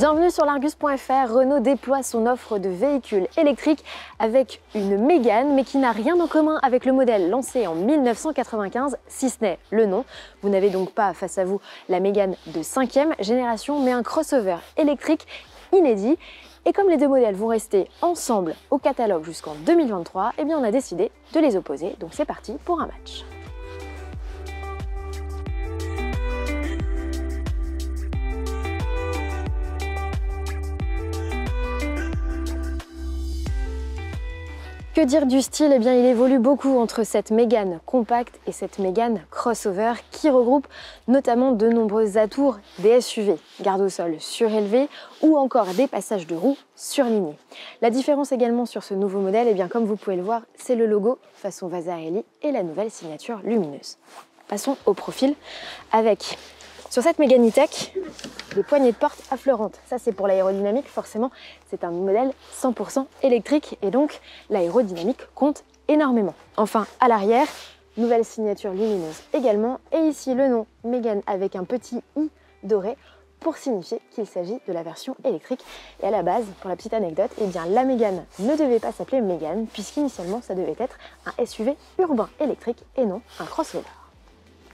Bienvenue sur l'Argus.fr. Renault déploie son offre de véhicules électriques avec une Mégane, mais qui n'a rien en commun avec le modèle lancé en 1995, si ce n'est le nom. Vous n'avez donc pas face à vous la Mégane de 5e génération, mais un crossover électrique inédit. Et comme les deux modèles vont rester ensemble au catalogue jusqu'en 2023, eh bien on a décidé de les opposer. Donc c'est parti pour un match. Que dire du style? Eh bien, il évolue beaucoup entre cette Mégane compacte et cette Mégane crossover qui regroupe notamment de nombreuses atours, des SUV, garde au sol surélevé ou encore des passages de roues surlignés. La différence également sur ce nouveau modèle, eh bien, comme vous pouvez le voir, c'est le logo façon Vasarely et la nouvelle signature lumineuse. Passons au profil avec, sur cette Mégane E-Tech, des poignées de porte affleurantes. Ça, c'est pour l'aérodynamique, forcément, c'est un modèle 100% électrique et donc l'aérodynamique compte énormément. Enfin, à l'arrière, nouvelle signature lumineuse également. Et ici, le nom Mégane avec un petit i doré pour signifier qu'il s'agit de la version électrique. Et à la base, pour la petite anecdote, eh bien, la Mégane ne devait pas s'appeler Mégane puisqu'initialement, ça devait être un SUV urbain électrique et non un crossover.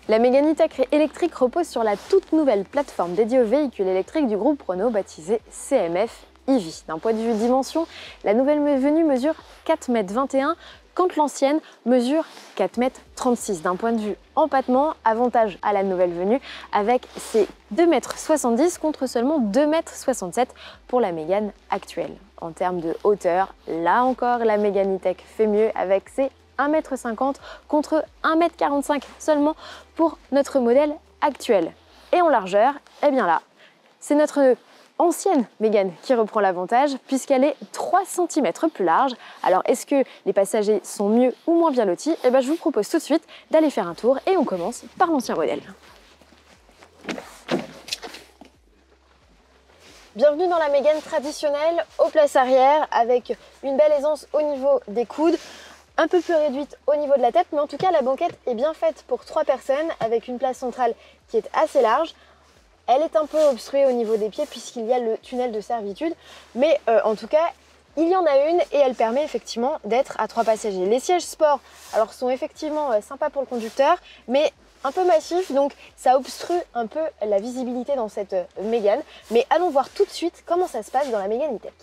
La Mégane E-Tech électrique repose sur la toute nouvelle plateforme dédiée aux véhicules électriques du groupe Renault baptisée CMF EV. D'un point de vue dimension, la nouvelle venue mesure 4,21 m quand l'ancienne mesure 4,36 m. D'un point de vue empattement, avantage à la nouvelle venue avec ses 2,70 m contre seulement 2,67 m pour la Mégane actuelle. En termes de hauteur, là encore, la Mégane E-Tech fait mieux avec ses 1,50 m contre 1,45 m seulement pour notre modèle actuel. Et en largeur, eh bien là, c'est notre ancienne Mégane qui reprend l'avantage puisqu'elle est 3 cm plus large. Alors est-ce que les passagers sont mieux ou moins bien lotis? Eh bien je vous propose tout de suite d'aller faire un tour et on commence par l'ancien modèle. Bienvenue dans la Mégane traditionnelle aux places arrière avec une belle aisance au niveau des coudes. Un peu plus réduite au niveau de la tête, mais en tout cas la banquette est bien faite pour 3 personnes avec une place centrale qui est assez large. Elle est un peu obstruée au niveau des pieds puisqu'il y a le tunnel de servitude, mais en tout cas il y en a une et elle permet effectivement d'être à 3 passagers. Les sièges sport alors sont effectivement sympas pour le conducteur, mais un peu massifs, donc ça obstrue un peu la visibilité dans cette Mégane. Mais allons voir tout de suite comment ça se passe dans la Mégane E-Tech.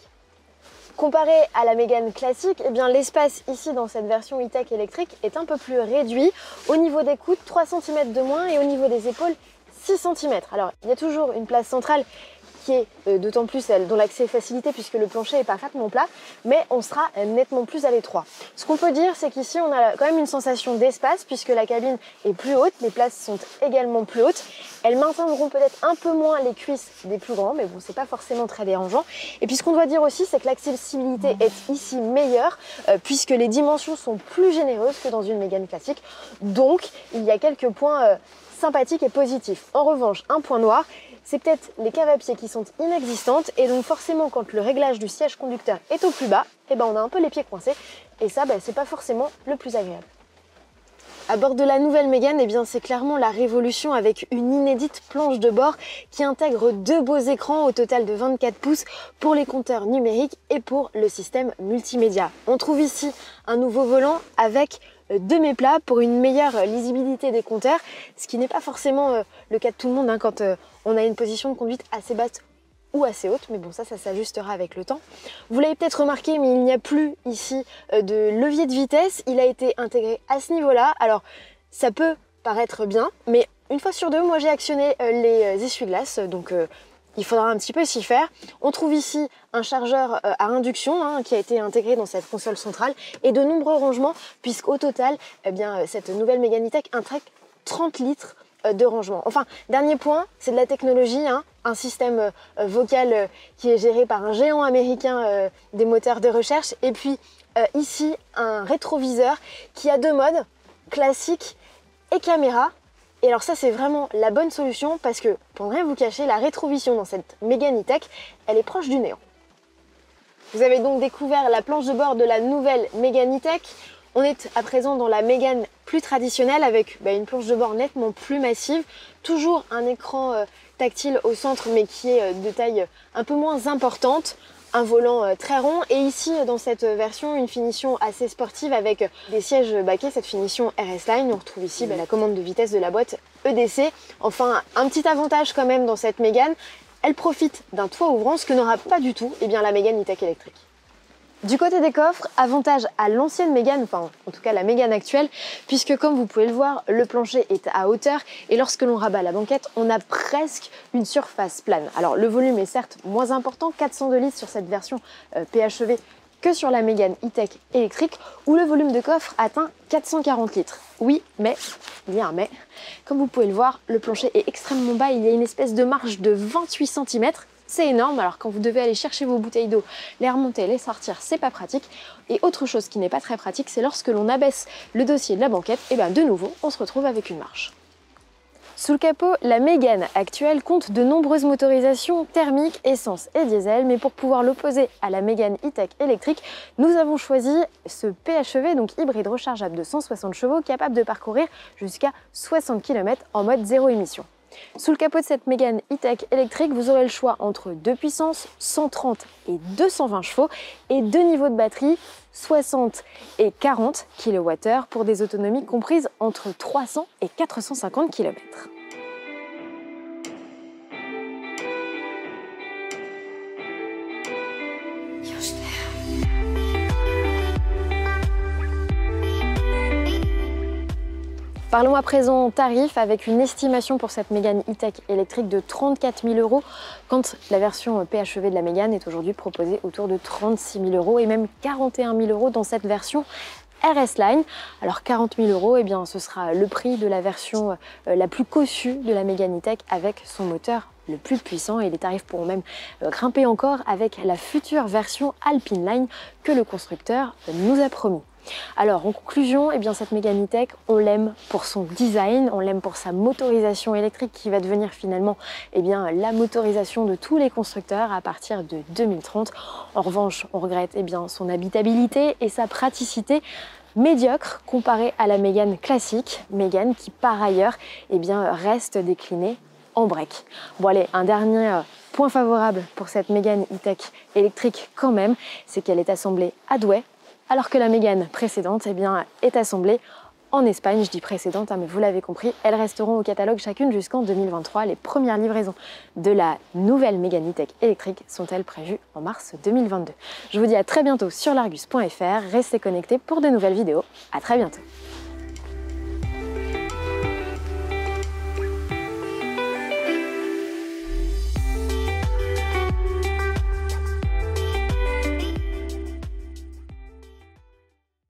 Comparé à la Mégane classique, eh bien l'espace ici dans cette version E-Tech électrique est un peu plus réduit. Au niveau des coudes, 3 cm de moins et au niveau des épaules, 6 cm. Alors il y a toujours une place centrale qui est d'autant plus dont l'accès est facilité puisque le plancher est parfaitement plat, mais on sera nettement plus à l'étroit. Ce qu'on peut dire, c'est qu'ici on a quand même une sensation d'espace puisque la cabine est plus haute, les places sont également plus hautes. Elles maintiendront peut-être un peu moins les cuisses des plus grands, mais bon, c'est pas forcément très dérangeant. Et puis ce qu'on doit dire aussi, c'est que l'accessibilité est ici meilleure puisque les dimensions sont plus généreuses que dans une Mégane classique. Donc il y a quelques points sympathiques et positifs. En revanche, un point noir, c'est peut-être les caves à pieds qui sont inexistantes et donc forcément quand le réglage du siège conducteur est au plus bas, eh ben, on a un peu les pieds coincés et ça c'est pas forcément le plus agréable. À bord de la nouvelle Mégane, eh bien c'est clairement la révolution avec une inédite planche de bord qui intègre 2 beaux écrans au total de 24 pouces pour les compteurs numériques et pour le système multimédia. On trouve ici un nouveau volant avec 2 méplats pour une meilleure lisibilité des compteurs, ce qui n'est pas forcément le cas de tout le monde quand on a une position de conduite assez basse ou assez haute, mais bon ça s'ajustera avec le temps. Vous l'avez peut-être remarqué, mais il n'y a plus ici de levier de vitesse, il a été intégré à ce niveau-là. Alors ça peut paraître bien, mais une fois sur deux, moi j'ai actionné les essuie-glaces, donc il faudra un petit peu s'y faire. On trouve ici un chargeur à induction qui a été intégré dans cette console centrale et de nombreux rangements puisqu'au total, eh bien, cette nouvelle Mégane E-Tech intègre 30 litres de rangement. Enfin, dernier point, c'est de la technologie, un système vocal qui est géré par un géant américain des moteurs de recherche et puis ici un rétroviseur qui a 2 modes, classique et caméra. Et alors ça c'est vraiment la bonne solution parce que pour ne rien vous cacher, la rétrovision dans cette Mégane E-Tech, elle est proche du néant. Vous avez donc découvert la planche de bord de la nouvelle Mégane E-Tech. On est à présent dans la Mégane plus traditionnelle avec une planche de bord nettement plus massive, toujours un écran tactile au centre mais qui est de taille un peu moins importante, un volant très rond et ici dans cette version une finition assez sportive avec des sièges baquets, cette finition RS Line. On retrouve ici la commande de vitesse de la boîte EDC. Enfin, un petit avantage quand même dans cette Mégane, elle profite d'un toit ouvrant, ce que n'aura pas du tout la Mégane E-Tech électrique. Du côté des coffres, avantage à l'ancienne Mégane, enfin en tout cas la Mégane actuelle, puisque comme vous pouvez le voir, le plancher est à hauteur et lorsque l'on rabat la banquette, on a presque une surface plane. Alors le volume est certes moins important, 402 litres sur cette version PHEV que sur la Mégane E-Tech électrique, où le volume de coffre atteint 440 litres. Oui, mais, il y a un mais, comme vous pouvez le voir, le plancher est extrêmement bas, il y a une espèce de marge de 28 cm. C'est énorme, alors quand vous devez aller chercher vos bouteilles d'eau, les remonter, les sortir, c'est pas pratique. Et autre chose qui n'est pas très pratique, c'est lorsque l'on abaisse le dossier de la banquette, et bien de nouveau, on se retrouve avec une marche. Sous le capot, la Mégane actuelle compte de nombreuses motorisations thermiques, essence et diesel, mais pour pouvoir l'opposer à la Mégane E-Tech électrique, nous avons choisi ce PHEV, donc hybride rechargeable de 160 chevaux, capable de parcourir jusqu'à 60 km en mode zéro émission. Sous le capot de cette Mégane E-Tech électrique, vous aurez le choix entre 2 puissances, 130 et 220 chevaux et 2 niveaux de batterie, 60 et 40 kWh pour des autonomies comprises entre 300 et 450 km. Parlons à présent tarif avec une estimation pour cette Mégane E-Tech électrique de 34 000 €, quand la version PHEV de la Mégane est aujourd'hui proposée autour de 36 000 € et même 41 000 € dans cette version RS Line. Alors 40 000 €, eh bien, ce sera le prix de la version la plus cossue de la Mégane E-Tech avec son moteur le plus puissant et les tarifs pourront même grimper encore avec la future version Alpine Line que le constructeur nous a promis. Alors en conclusion, eh bien, cette Mégane E-Tech, on l'aime pour son design, on l'aime pour sa motorisation électrique qui va devenir finalement la motorisation de tous les constructeurs à partir de 2030. En revanche, on regrette son habitabilité et sa praticité médiocre comparée à la Mégane classique, Mégane qui par ailleurs reste déclinée en break. Bon allez, un dernier point favorable pour cette Mégane E-Tech électrique quand même, c'est qu'elle est assemblée à Douai, alors que la Mégane précédente est assemblée en Espagne. Je dis précédente, mais vous l'avez compris, elles resteront au catalogue chacune jusqu'en 2023. Les premières livraisons de la nouvelle Mégane E-Tech électrique sont-elles prévues en mars 2022. Je vous dis à très bientôt sur largus.fr, restez connectés pour de nouvelles vidéos. À très bientôt.